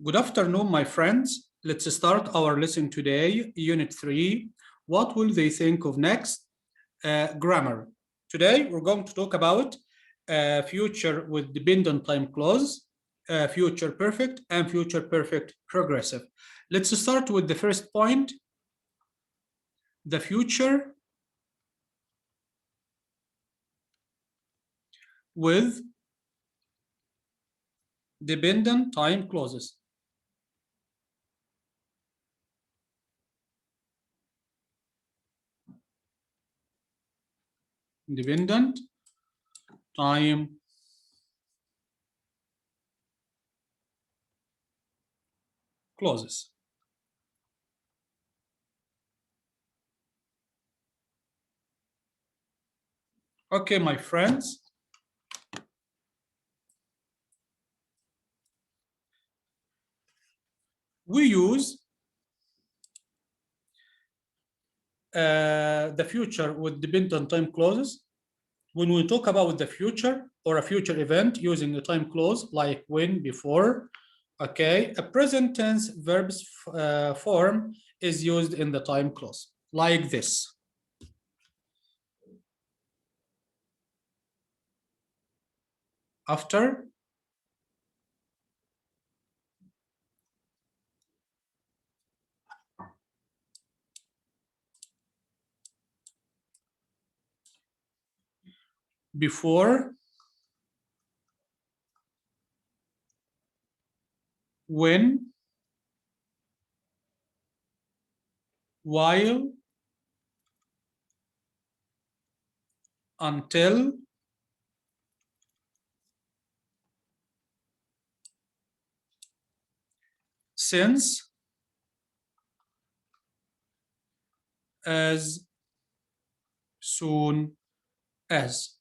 Good afternoon, my friends. Let's start our lesson today, Unit 3. What will they think of next? Grammar. Today, we're going to talk about future with dependent time clause, future perfect, and future perfect progressive. Let's start with the first point, the future with dependent time clauses. Dependent time clauses. Okay, my friends. We use the future with dependent time clauses when we talk about the future or a future event using a time clause like when, before. Okay, a present tense verbs form is used in the time clause like this. After, before, when, while, until, since, as soon as.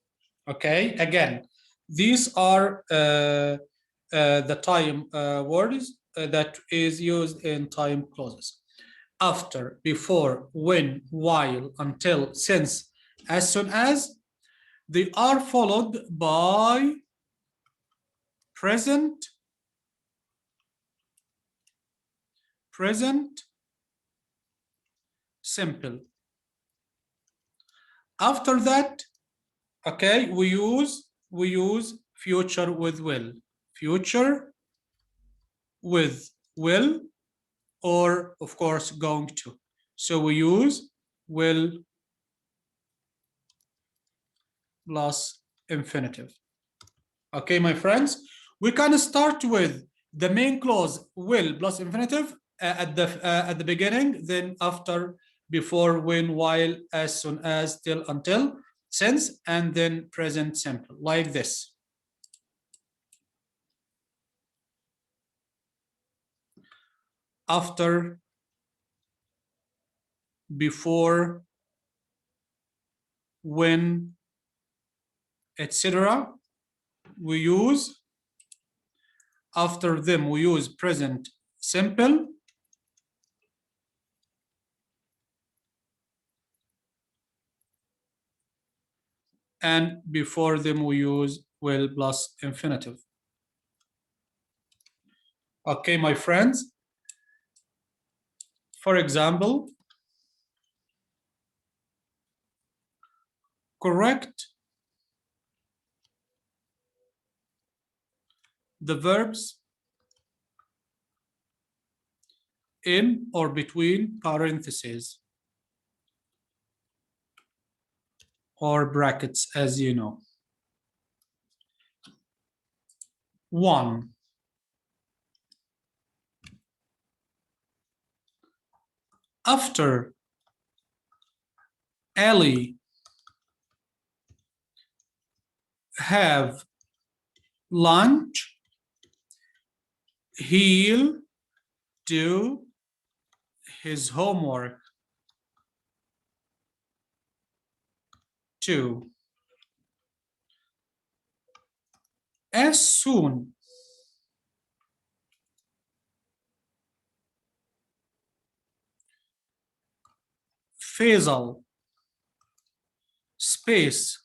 Okay, again, these are the time words that is used in time clauses. After, before, when, while, until, since, as soon as, they are followed by present simple. After that, okay, we use future with will. Future with will, or of course going to. So we use will plus infinitive. Okay, my friends, we can start with the main clause will plus infinitive at the beginning, then after, before, when, while, as soon as, till, until, since, and then present simple, like this. After, before, when, etc. we use, after them we use present simple, and before them we use will plus infinitive. Okay, my friends, for example, correct the verbs in or between parentheses or brackets, as you know. 1. After Ellie have lunch, he'll do his homework. 2. As soon Faisal space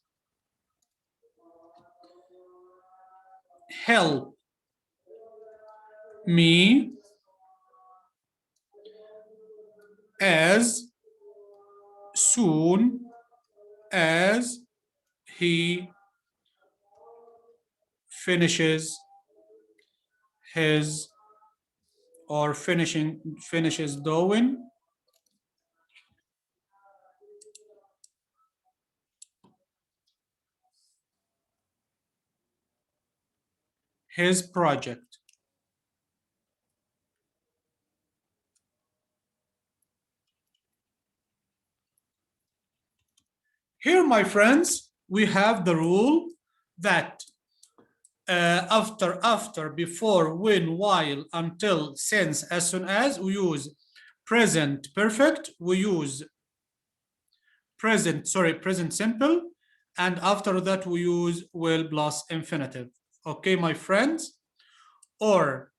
help me as soon as he finishes his or finishes doing his project. Here, my friends, we have the rule that after, before, when, while, until, since, as soon as, we use present perfect, we use present simple, and after that we use will plus infinitive. Okay, my friends? Or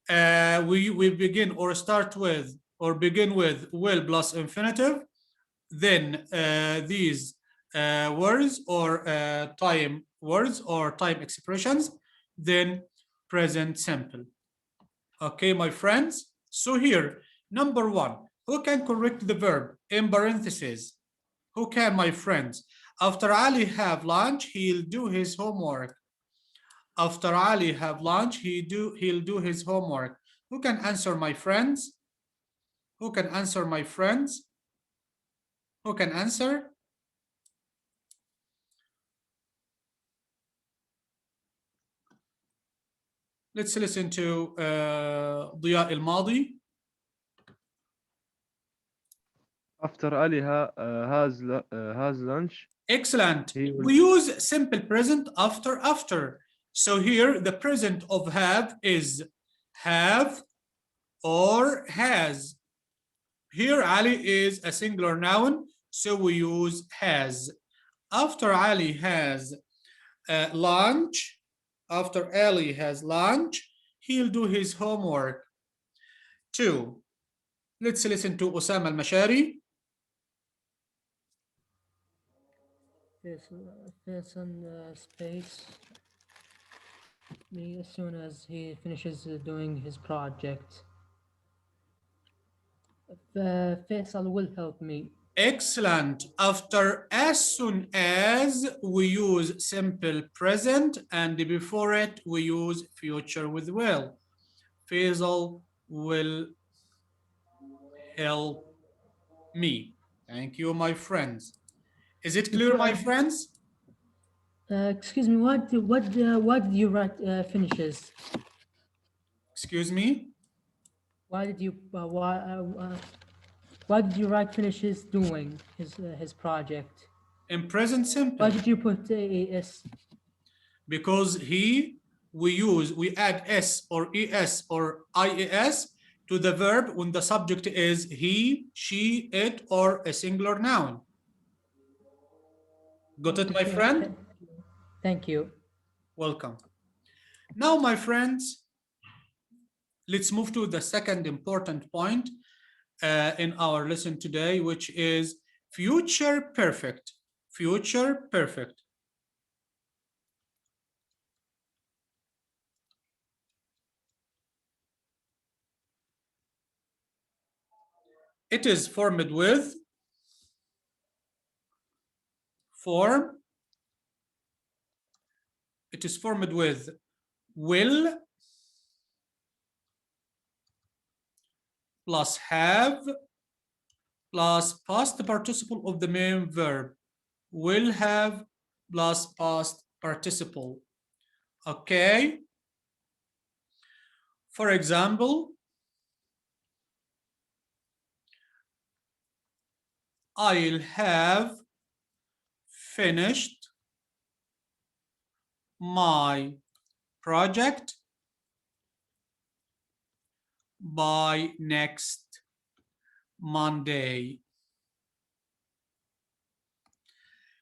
we begin or start with or begin with will plus infinitive, then these words or time words or time expressions, then present simple. Okay, my friends? So here, number one, who can correct the verb in parentheses? Who can, my friends? After Ali have lunch, he'll do his homework. After Ali have lunch, he'll do his homework. Who can answer, my friends? Who can answer, my friends? Who can answer? Let's listen to Diya al-Madi. After Ali has lunch, Excellent. he will. We use simple present after. So here the present of have is have or has. Here Ali is a singular noun, so we use has. After Ali has lunch, after Ali has lunch, he'll do his homework. Two. Let's listen to Osama al-Mashari. Faison space me as soon as he finishes doing his project. Faisal will help me. Excellent. After as soon as, we use simple present, and before it we use future with will. Faisal will help me. Thank you, my friends. Is it clear, my friends? Excuse me, what did you write finishes? Excuse me? Why did you why did you write finishes doing his project? In present Why simple. did you put es? Because we add s or es or ias to the verb when the subject is he, she, it, or a singular noun. Got it, my friend? Thank you. Welcome. Now, my friends, let's move to the second important point in our lesson today, which is future perfect. Future perfect. It is formed with form. It is formed with will plus have plus past participle of the main verb. Will have plus past participle. Okay. For example, I'll have finished my project by next Monday.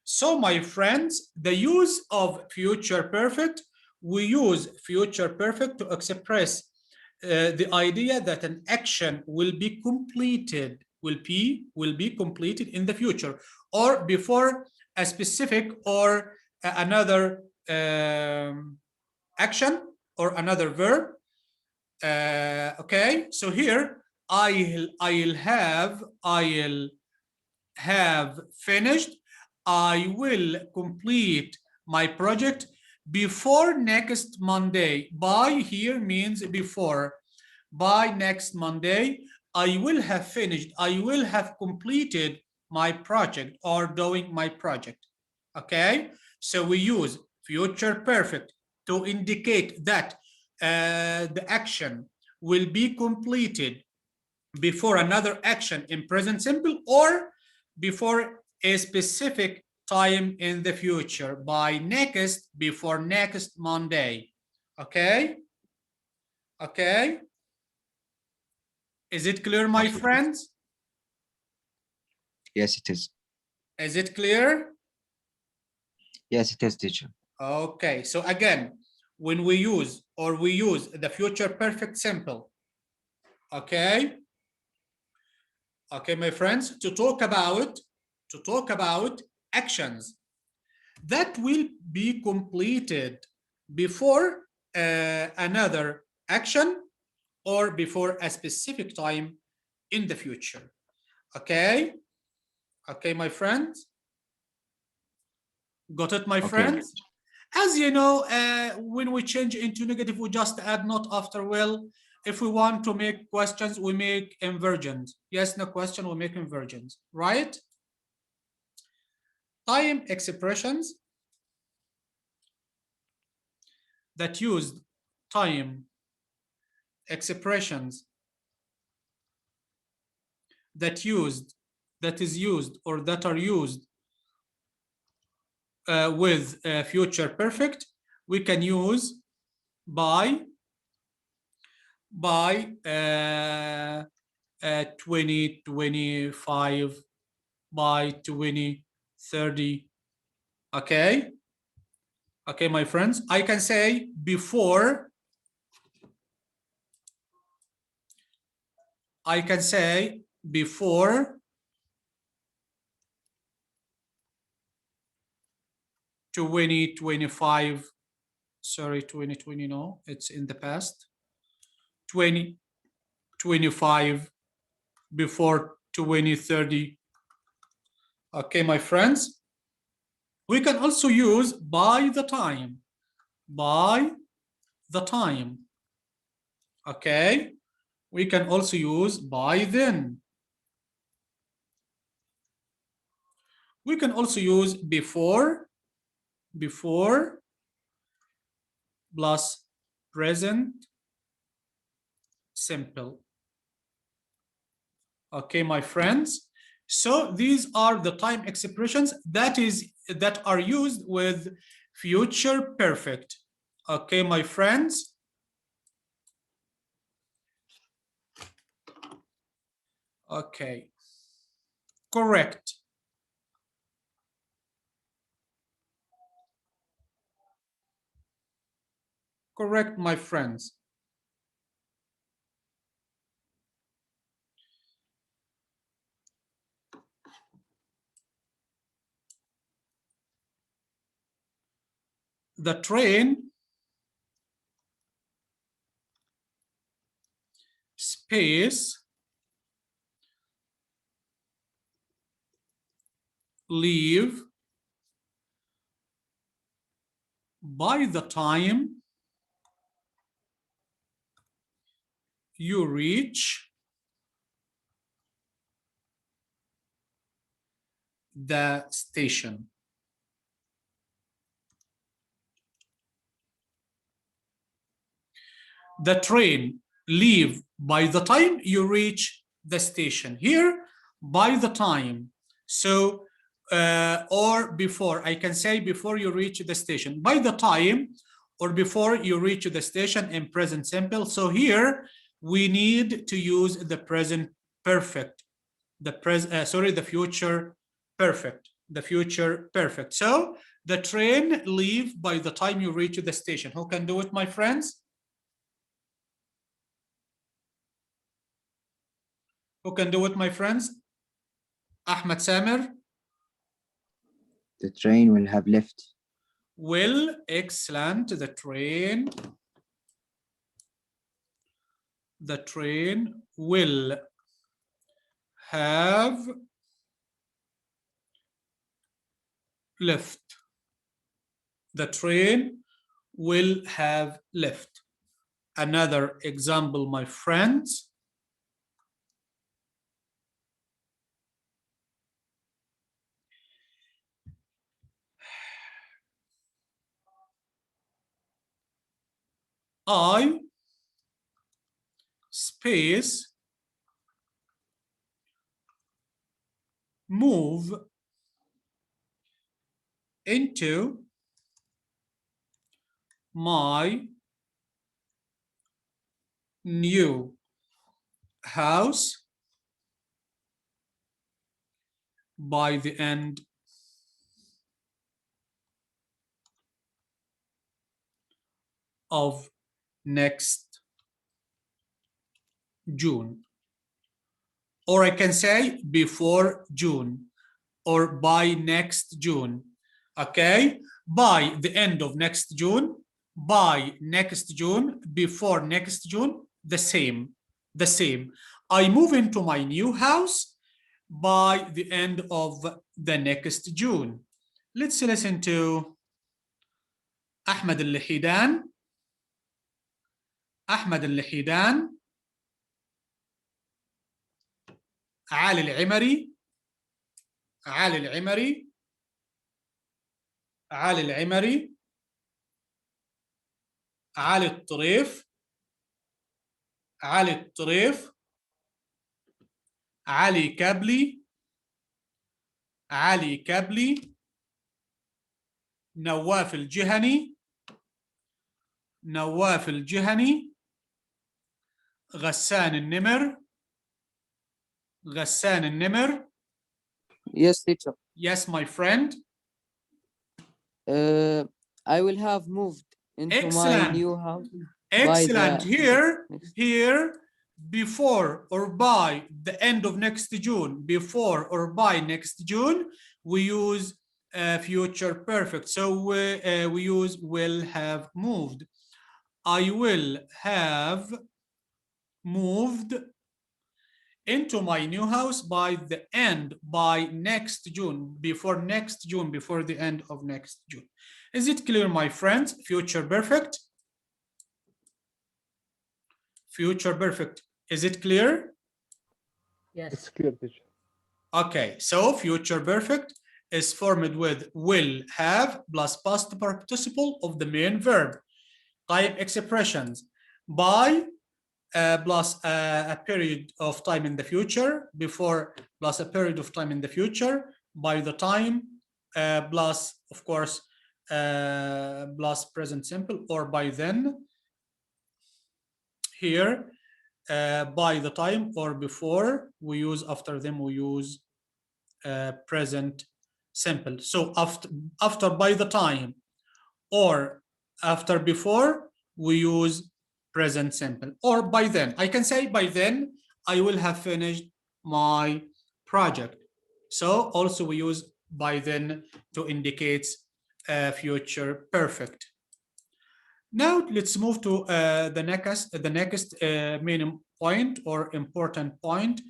So, my friends, the use of future perfect, we use future perfect to express the idea that an action will be completed, will be completed in the future or before a specific or another action or another verb Okay, so here I'll have finished. I will complete my project before next Monday. By here means before. By next Monday, I will have finished. I will have completed my project or doing my project. Okay, so we use future perfect to indicate that the action will be completed before another action in present simple or before a specific time in the future, by next, before next Monday. Okay? Okay? Is it clear, my friends? Yes, it is. Is it clear? Yes, it is, teacher. Okay, so again, when we use the future perfect simple, okay? Okay, my friends, to talk about actions that will be completed before another action or before a specific time in the future. Okay? Okay, my friends? Got it, my friends? As you know, when we change into negative, we just add not after will. If we want to make questions, we make inversions. Yes, no question, we make inversions, right? Time expressions that used time expressions that is used or that are used with future perfect, we can use by 2025, by 2030. Okay, okay, my friends, I can say before. I can say before 2025, sorry, 2020, no, it's in the past. 2025, before 2030. Okay, my friends, we can also use by the time, by the time. Okay, we can also use by then. We can also use before plus present simple. Okay, my friends, so these are the time expressions that are used with future perfect. Okay, my friends. Okay, correct. Correct, my friends. The train space leave by the time you reach the station. The train leave by the time you reach the station. Here, by the time. So, or before, I can say before you reach the station. By the time or before you reach the station in present simple. So here, we need to use the present perfect. The future perfect. The future perfect. So, the train leave by the time you reach the station. Who can do it, my friends? Who can do it, my friends? Ahmed Samir? The train will have left. Will, excellent. The train The train will have left. The train will have left. Another example, my friends. I space move into my new house by the end of next June. Or I can say before June or by next June. Okay? By the end of next June, by next June, before next June, the same. The same. I move into my new house by the end of the next June. Let's listen to Ahmed al-Lihidan. Ahmed al-Lihidan. علي العمري. علي العمري. علي العمري. علي الطريف. علي الطريف. علي كبلي. علي كبلي. نواف الجهني. نواف الجهني. غسان النمر. غسان النمر. Yes, teacher. Yes, my friend. I will have moved into my Excellent. new house. Excellent. By Here, before or by the end of next June, before or by next June, we use future perfect. So we use will have moved. I will have moved into my new house by the end, by next June, before next June, before the end of next June. Is it clear, my friends? Future perfect. Future perfect. Is it clear? Yes. It's clear, teacher. Okay, so future perfect is formed with will have plus past participle of the main verb. Type expressions by plus a period of time in the future, before plus a period of time in the future, by the time, plus, of course, plus present simple, or by then. Here, by the time or before, we use, after them, we use present simple. So after by the time or after before, we use present simple. Or by then, I can say by then I will have finished my project. So also we use by then to indicate future perfect. Now let's move to the next main point or important point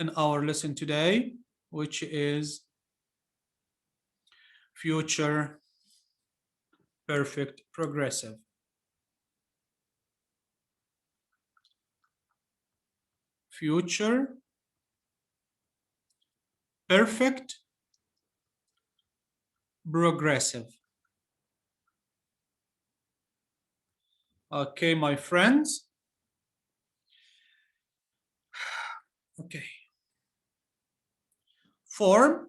in our lesson today, which is future perfect progressive. Future perfect progressive. Okay, my friends. Okay. Form.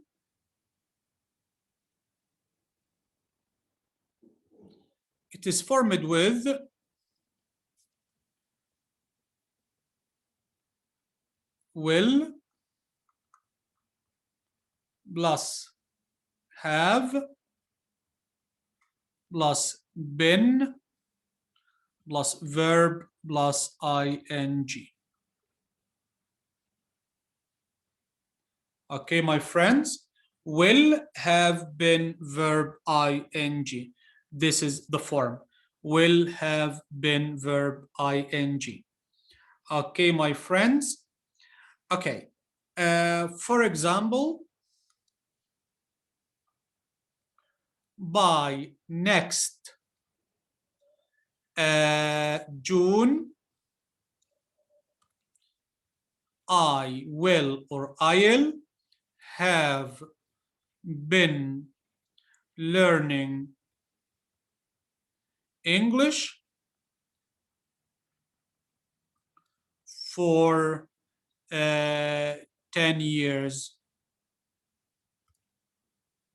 It is formed with will plus have plus been plus verb plus ing. Okay, my friends, will have been verb ing. This is the form. Will have been verb ing. Okay, my friends. Okay. For example, by next June, I will or I'll have been learning English for 10 years.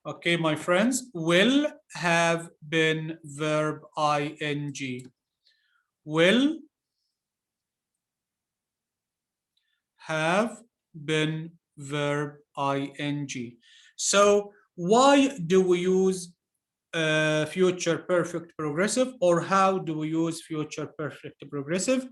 Okay, my friends, will have been verb ing. Will have been verb ing. So why do we use future perfect progressive, or how do we use future perfect progressive?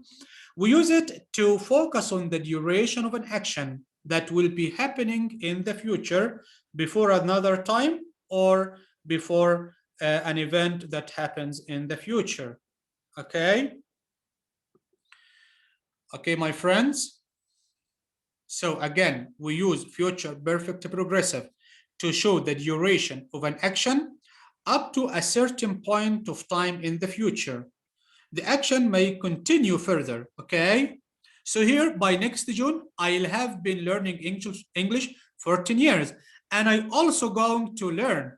We use it to focus on the duration of an action that will be happening in the future before another time or before an event that happens in the future. Okay? Okay, my friends. So again, we use future perfect progressive to show the duration of an action up to a certain point of time in the future. The action may continue further, okay? So here, by next June, I'll have been learning English for 10 years, and I'm also going to learn.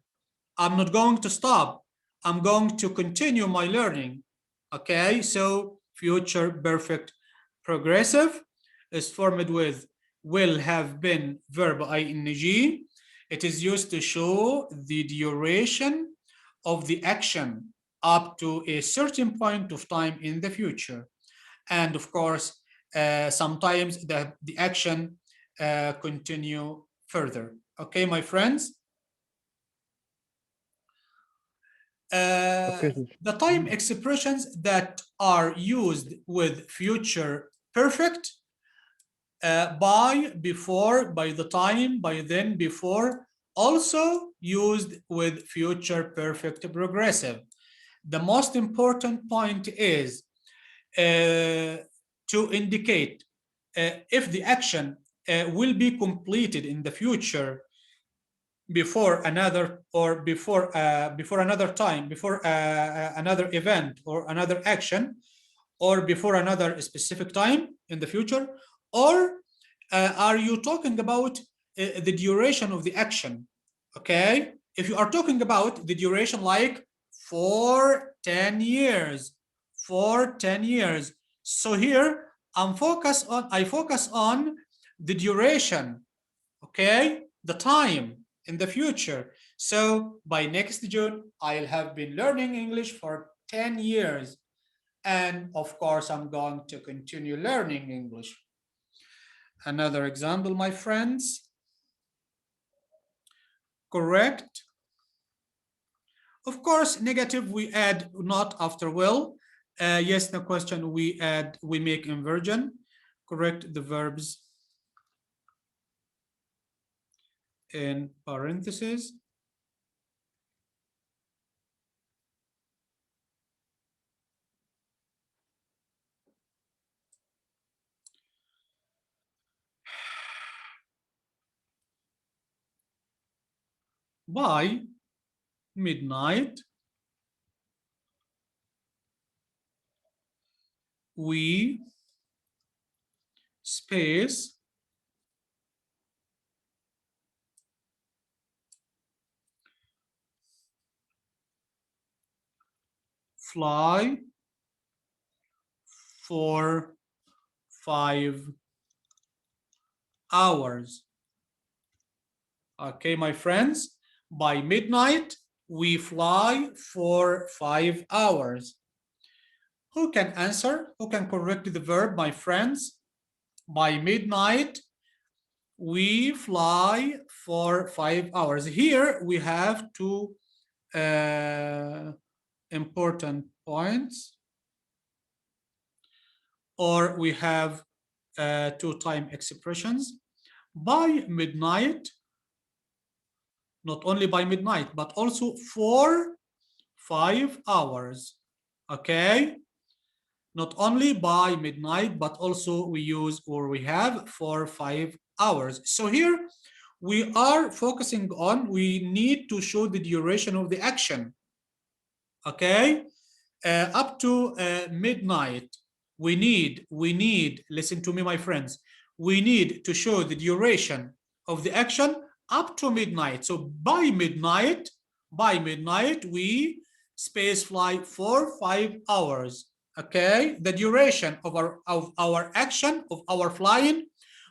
I'm not going to stop. I'm going to continue my learning, okay? So future perfect progressive is formed with will have been verb ing. It is used to show the duration of the action up to a certain point of time in the future. And of course, sometimes the action continue further. Okay, my friends? Okay, teacher. The time expressions that are used with future perfect by, before, by the time, by then, before, also used with future perfect progressive. The most important point is to indicate if the action will be completed in the future before another, or before another time, before another event or another action, or before another specific time in the future, or are you talking about the duration of the action? Okay, if you are talking about the duration, like for 10 years, for 10 years, so here I focus on the duration, okay, the time in the future. So by next June, I'll have been learning English for 10 years. And of course, I'm going to continue learning English. Another example, my friends. Correct. Of course, negative, we add not after will. Yes, no question, we make inversion. Correct the verbs in parentheses. By midnight, we space fly for 5 hours. Okay, my friends, by midnight, we fly for 5 hours. Who can answer? Who can correct the verb, my friends? By midnight, we fly for 5 hours. Here we have two important points, or we have two time expressions. By midnight, not only by midnight, but also for 5 hours. Okay? Not only by midnight, but also we use or we have for 5 hours. So here we are focusing on, we need to show the duration of the action. Okay, up to midnight, we need, listen to me, my friends, we need to show the duration of the action up to midnight. So by midnight, we space fly for 5 hours. Okay, the duration of our action, of our flying,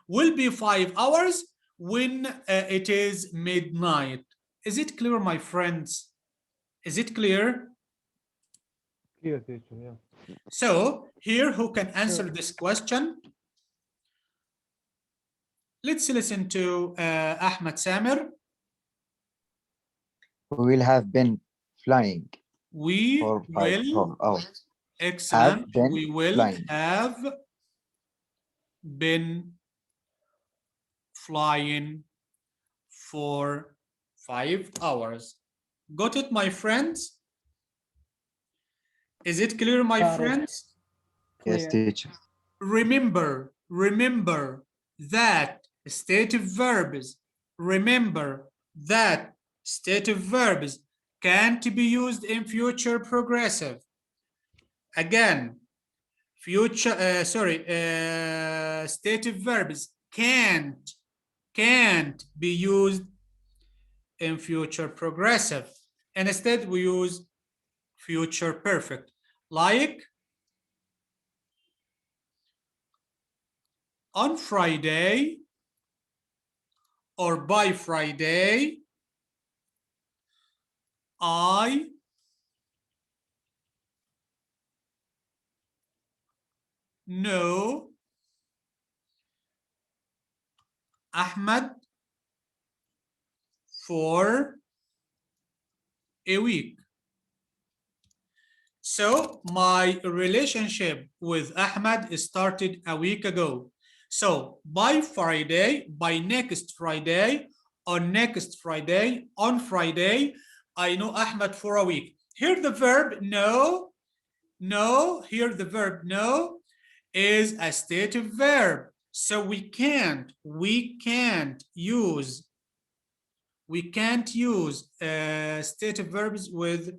will be 5 hours when it is midnight. Is it clear, my friends? Is it clear? Clear, teacher. Yeah. So here, who can answer Sure. this question? Let's listen to Ahmed Samir. We will have been flying We for will, 4 hours. excellent. Have been We will flying. have been flying for 5 hours. Got it, my friends? Is it clear, my Got it. friends? Yes, Clear. teacher. Remember that stative verbs, can't be used in future progressive. Again, stative verbs can't be used in future progressive. Instead, we use future perfect, like on Friday or by Friday, I know Ahmed for a week. So my relationship with Ahmed started a week ago. So by Friday, by next Friday, on next Friday, on Friday, I know Ahmed for a week. Here the verb know, here the verb know is a stative verb. So we can't use stative verbs with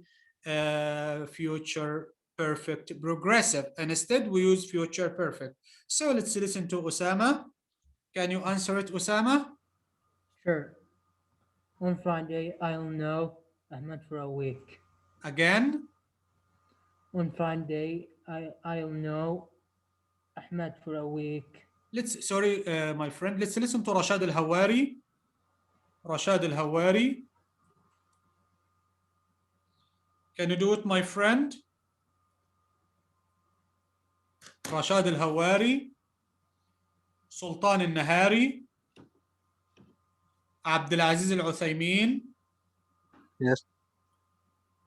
future perfect progressive, and instead we use future perfect. So let's listen to Osama. Can you answer it, Osama? Sure. On Friday, I'll know Ahmed for a week. Again. On Friday, I'll know Ahmed for a week. Sorry, my friend, let's listen to Rashad Al-Hawari. Rashad Al-Hawari. Can you do it, my friend? Rashad Al-Hawari. Sultan Al-Nahari. Abdulaziz Al-Uthaymin. Yes.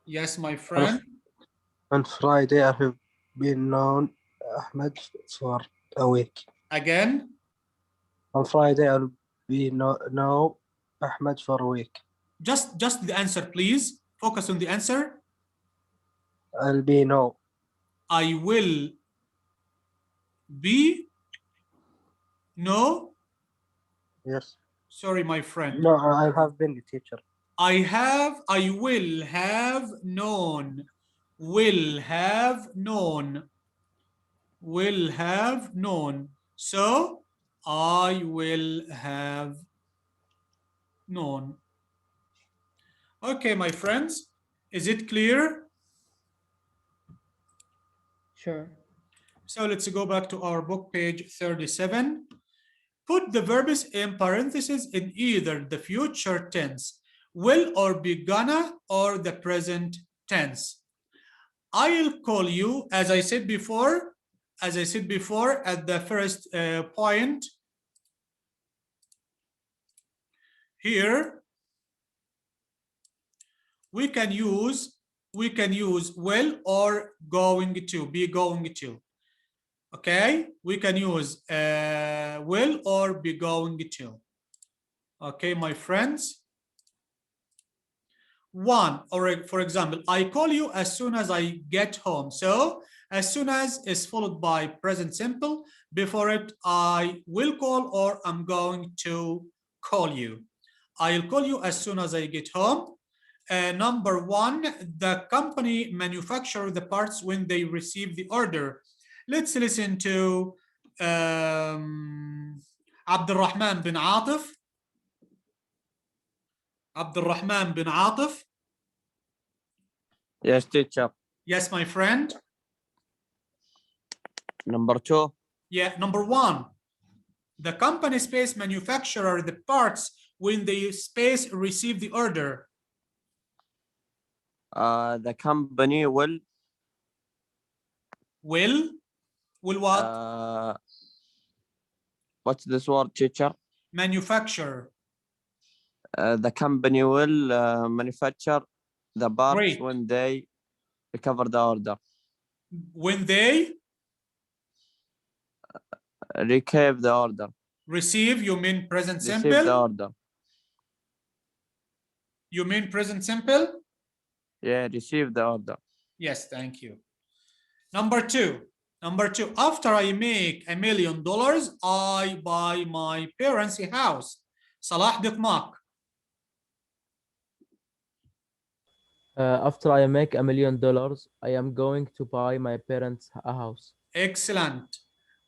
Yes, my friend. On Friday, I have been known Ahmed for a week. Again. On Friday, I'll be know Ahmed for a week. Just the answer, please. Focus on the answer. I'll be know. I will be. No. Yes. Sorry, my friend. No, I have been the teacher. I will have known. Will have known. Will have known. So I will have known. Okay, my friends. Is it clear? Sure. So let's go back to our book, page 37. Put the verbs in parentheses in either the future tense, will or be gonna, or the present tense. I'll call you, as I said before at the first point. Here, we can use will or going to, be going to. Okay, we can use will or be going to. Okay, my friends. One, or for example, I call you as soon as I get home. So as soon as is followed by present simple. Before it, I will call or I'm going to call you. I'll call you as soon as I get home. Number one, the company manufacture the parts when they receive the order. Let's listen to Abdurrahman bin Atif. Abdurrahman bin Atif. Yes, teacher. Yes, my friend. Number 2. Yeah, number one. The company space manufacturer the parts when the space receive the order. The company will Will what? what's this word, teacher? Manufacture. The company will manufacture the parts Great. when they recover the order. When they Receive the order. receive, you mean present Receive the simple? order. You mean present simple? Yeah, receive the order. Yes, thank you. Number two. Number two, after I make $1 million, I buy my parents a house. Salah Dikmak. After I make $1 million, I am going to buy my parents a house. Excellent.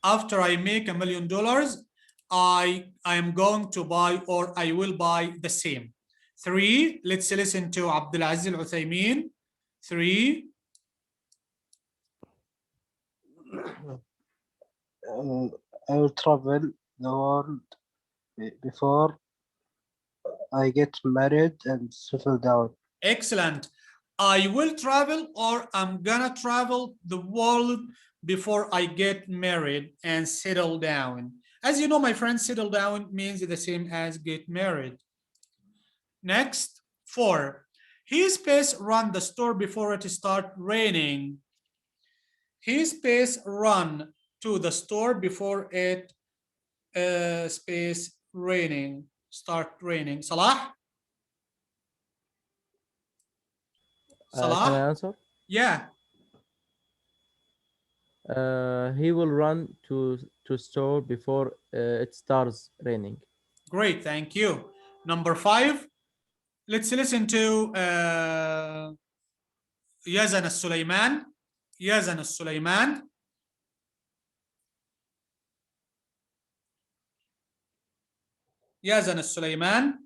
After I make $1 million, I am going to buy or I will buy the same. Three, let's listen to Abdulaziz Al-Uthaymin. Three. I will travel the world before I get married and settle down. Excellent. I will travel or I'm gonna travel the world before I get married and settle down. As you know, my friends, settle down means the same as get married. Next, four. His space run the store before it start raining. His space run to the store before it space raining, start raining. Salah? Can I Salah? answer? Yeah. He will run to store before it starts raining. Great, thank you. Number five, let's listen to Yazan al-Sulaiman. Yazan al-Sulaiman. Yazan al-Sulaiman.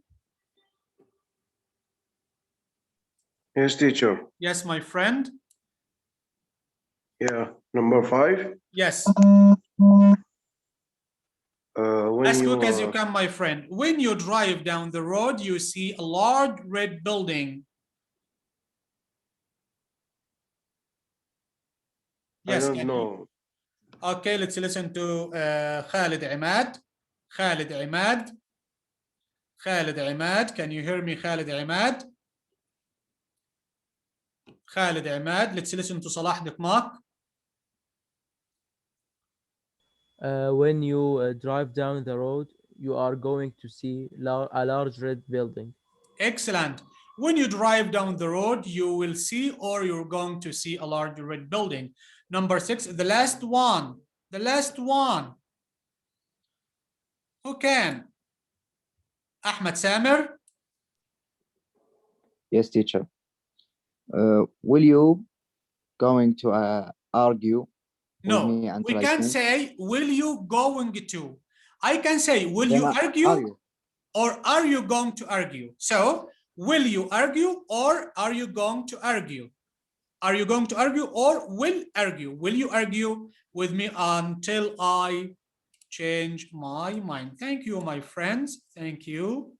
Yes, teacher. Yes, my friend. Yeah. Number 5. Yes. When As you quick as you can, my friend. When you drive down the road, you see a large red building. I Yes. don't know. Okay, let's listen to Khalid Imad. Khalid Imad. Khalid Imad. Can you hear me, Khalid Imad? Khalid Imad. Let's listen to Salah Dikmak. When you drive down the road, you are going to see a large red building. Excellent. When you drive down the road, you will see or you're going to see a large red building. Number 6, the last one. The last one. Who can? Ahmed Samer. Yes, teacher. Will you going to argue with me No, until we I can finish? say, will you going to? I can say, will Then you argue argue. or are you going to argue? So, will you argue or are you going to argue? Are you going to argue or will argue? Will you argue with me until I change my mind? Thank you, my friends. Thank you.